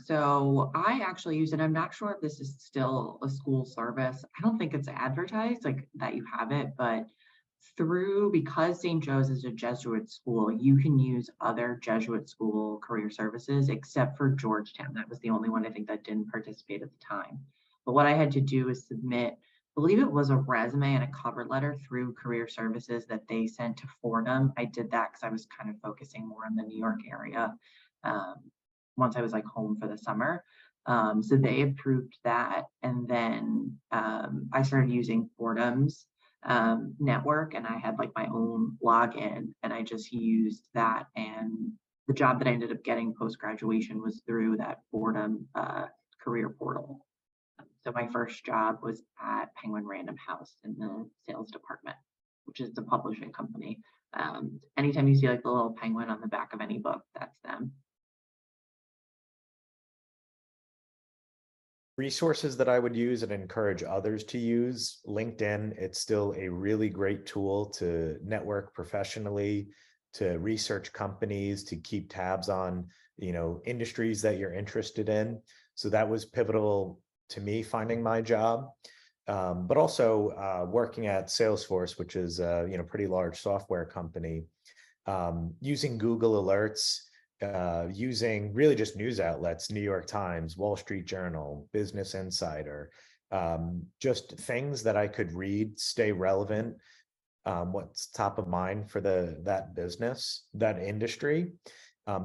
So I actually use it. I'm not sure if this is still a school service. I don't think it's advertised like that you have it, but because St. Joe's is a Jesuit school, you can use other Jesuit school career services except for Georgetown. That was the only one I think that didn't participate at the time. But what I had to do is submit, I believe it was a resume and a cover letter through career services that they sent to Fordham. I did that because I was kind of focusing more on the New York area um, once I was like home for the summer. So they approved that. And then I started using Fordham's network, and I had like my own login, and I just used that. And the job that I ended up getting post graduation was through that Fordham career portal. So my first job was at Penguin Random House in the sales department, which is the publishing company. Anytime you see like the little penguin on the back of any book, that's them. Resources that I would use and encourage others to use: LinkedIn. It's still a really great tool to network professionally, to research companies, to keep tabs on, industries that you're interested in. So that was pivotal to me finding my job. But also working at Salesforce, which is a pretty large software company, using Google Alerts, using really just news outlets, New York Times, Wall Street Journal, Business Insider, just things that I could read, stay relevant, what's top of mind for that business, that industry,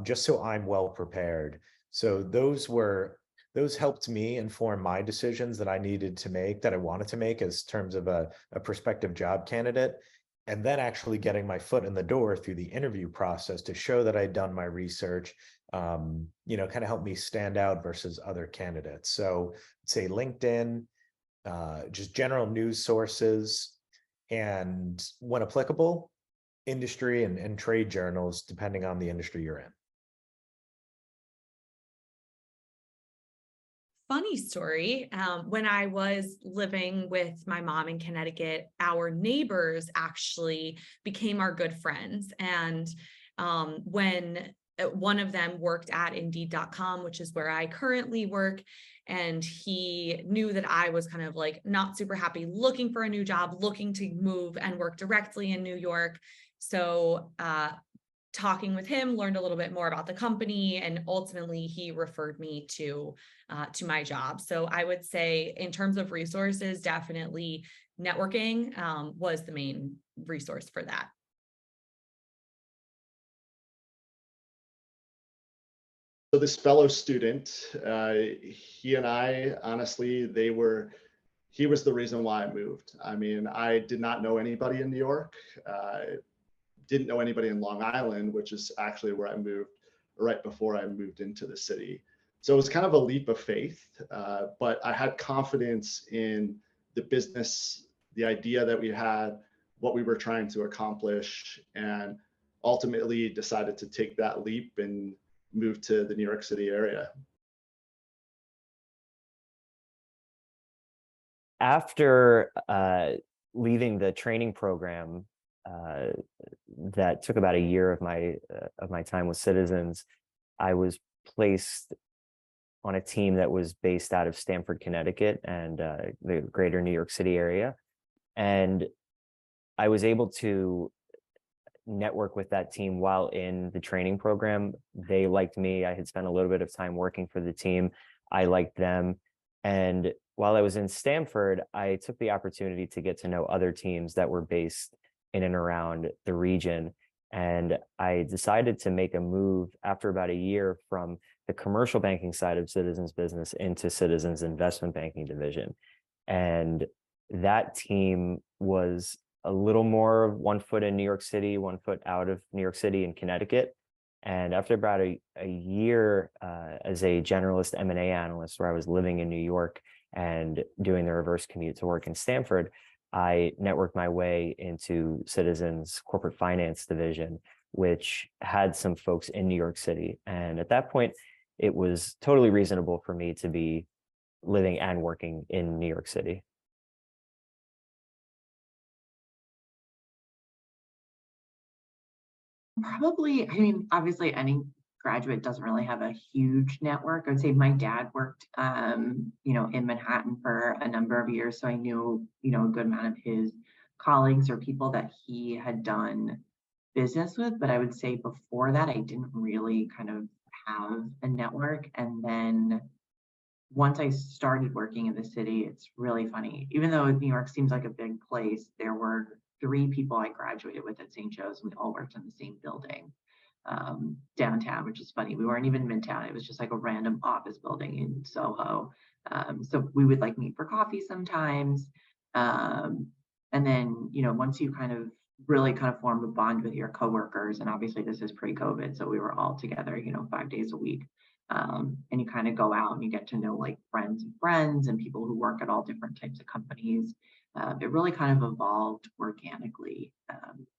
just so I'm well prepared. So those helped me inform my decisions that I needed to make, that I wanted to make as terms of a prospective job candidate. And then actually getting my foot in the door through the interview process to show that I'd done my research, kind of helped me stand out versus other candidates. So I'd say LinkedIn, just general news sources, and when applicable, industry and trade journals, depending on the industry you're in. Funny story. When I was living with my mom in Connecticut, our neighbors actually became our good friends. And when one of them worked at Indeed.com, which is where I currently work, and he knew that I was kind of like not super happy looking for a new job, looking to move and work directly in New York. So talking with him, learned a little bit more about the company, and ultimately he referred me to my job. So I would say in terms of resources, definitely networking was the main resource for that. So this fellow student, he and I, honestly, he was the reason why I moved. I mean, I did not know anybody in New York. Didn't know anybody in Long Island, which is actually where I moved right before I moved into the city. So it was kind of a leap of faith, but I had confidence in the business, the idea that we had, what we were trying to accomplish, and ultimately decided to take that leap and move to the New York City area. After leaving the training program, that took about a year of my time with Citizens, I was placed on a team that was based out of Stamford, Connecticut, and the greater New York City area. And I was able to network with that team while in the training program. They liked me. I had spent a little bit of time working for the team. I liked them. And while I was in Stamford, I took the opportunity to get to know other teams that were based in and around the region. And I decided to make a move after about a year from the commercial banking side of Citizens business into Citizens investment banking division. And that team was a little more 1 foot in New York City, 1 foot out of New York City and Connecticut. And after about a year as a generalist M&A analyst, where I was living in New York and doing the reverse commute to work in Stamford, I networked my way into Citizens corporate finance division, which had some folks in New York City. And at that point, it was totally reasonable for me to be living and working in New York City. Probably, I mean, obviously any graduate doesn't really have a huge network. I would say my dad worked, in Manhattan for a number of years. So I knew, a good amount of his colleagues or people that he had done business with. But I would say before that, I didn't really kind of have a network. And then once I started working in the city, it's really funny. Even though New York seems like a big place, there were 3 people I graduated with at St. Joe's, and we all worked in the same building downtown, which is funny. We weren't even Midtown. It was just like a random office building in Soho. So we would like meet for coffee sometimes. And then, once you really form a bond with your coworkers, and obviously this is pre-COVID, so we were all together, 5 days a week. And you kind of go out and you get to know like friends and people who work at all different types of companies. It really kind of evolved organically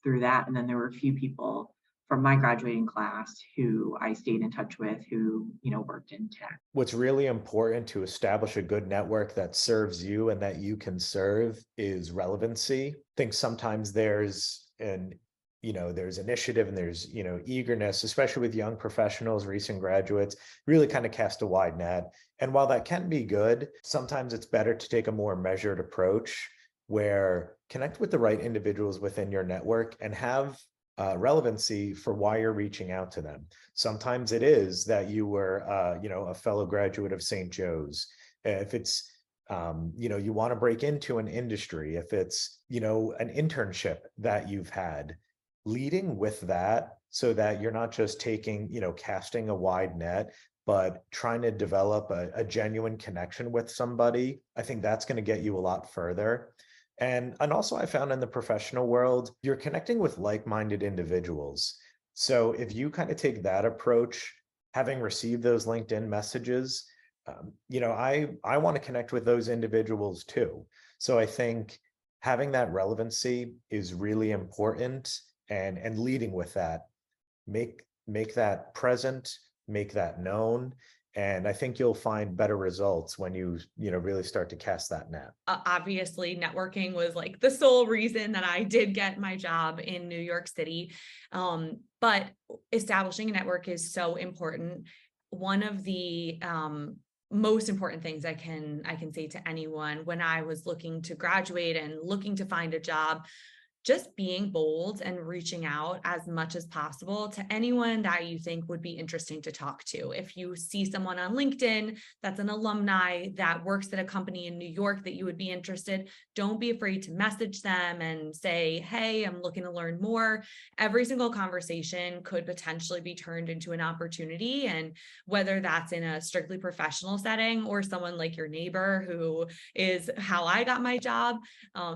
through that. And then there were a few people from my graduating class who I stayed in touch with who, worked in tech. What's really important to establish a good network that serves you and that you can serve is relevancy. I think sometimes there's initiative and there's, eagerness, especially with young professionals, recent graduates, really kind of cast a wide net. And while that can be good, sometimes it's better to take a more measured approach where connect with the right individuals within your network and have relevancy for why you're reaching out to them. Sometimes it is that you were, a fellow graduate of St. Joe's. If it's, you want to break into an industry, if it's, an internship that you've had, leading with that so that you're not just taking, casting a wide net, but trying to develop a genuine connection with somebody. I think that's going to get you a lot further. And also I found in the professional world, you're connecting with like-minded individuals. So if you kind of take that approach, having received those LinkedIn messages, I want to connect with those individuals too. So I think having that relevancy is really important, and leading with that, make that present, make that known. And I think you'll find better results when you really start to cast that net. Obviously, networking was like the sole reason that I did get my job in New York City. But establishing a network is so important. One of the most important things I can say to anyone when I was looking to graduate and looking to find a job, just being bold and reaching out as much as possible to anyone that you think would be interesting to talk to. If you see someone on LinkedIn that's an alumni that works at a company in New York that you would be interested, don't be afraid to message them and say, hey, I'm looking to learn more. Every single conversation could potentially be turned into an opportunity. And whether that's in a strictly professional setting or someone like your neighbor, who is how I got my job,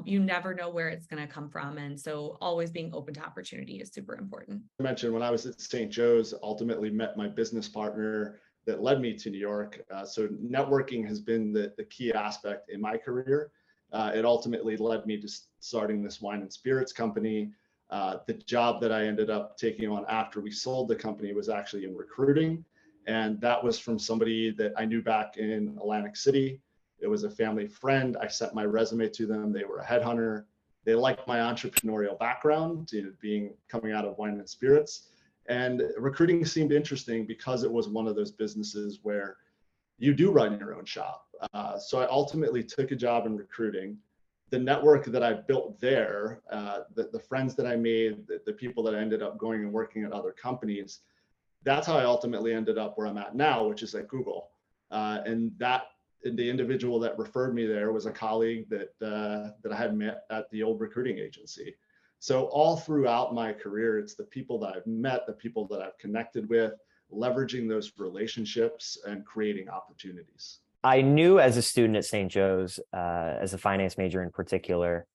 you never know where it's going to come from. And so always being open to opportunity is super important. I mentioned when I was at St. Joe's, ultimately met my business partner that led me to New York. So networking has been the key aspect in my career. It ultimately led me to starting this wine and spirits company. The job that I ended up taking on after we sold the company was actually in recruiting. And that was from somebody that I knew back in Atlantic City. It was a family friend. I sent my resume to them. They were a headhunter. They liked my entrepreneurial background, coming out of wine and spirits. And recruiting seemed interesting because it was one of those businesses where you do run your own shop. So I ultimately took a job in recruiting. The network that I built there, the friends that I made, the people that I ended up going and working at other companies, that's how I ultimately ended up where I'm at now, which is at Google. And the individual that referred me there was a colleague that I had met at the old recruiting agency. So all throughout my career, it's the people that I've met, the people that I've connected with, leveraging those relationships and creating opportunities. I knew as a student at St. Joe's, as a finance major in particular,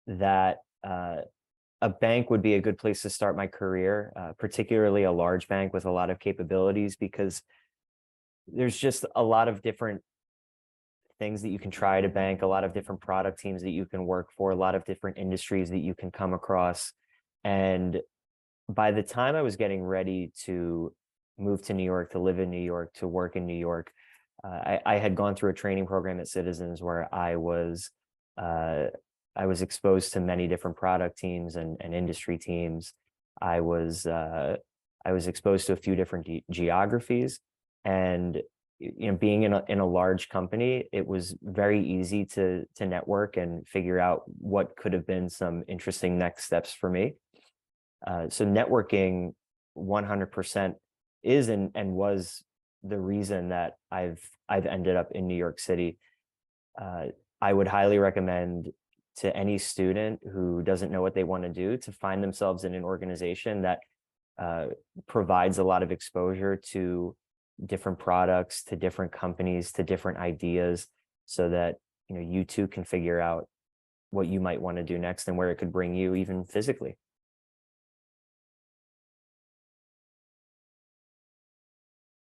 that a bank would be a good place to start my career, particularly a large bank with a lot of capabilities, because there's just a lot of different things that you can try at a bank, a lot of different product teams that you can work for, a lot of different industries that you can come across. And by the time I was getting ready to move to New York, to live in New York, to work in New York, I had gone through a training program at Citizens where I was exposed to many different product teams and industry teams. I was I was exposed to a few different geographies, and being in a large company, it was very easy to network and figure out what could have been some interesting next steps for me. So networking 100% is and was the reason that I've ended up in New York City. I would highly recommend to any student who doesn't know what they want to do to find themselves in an organization that provides a lot of exposure to different products, to different companies, to different ideas, so that you too can figure out what you might want to do next and where it could bring you, even physically.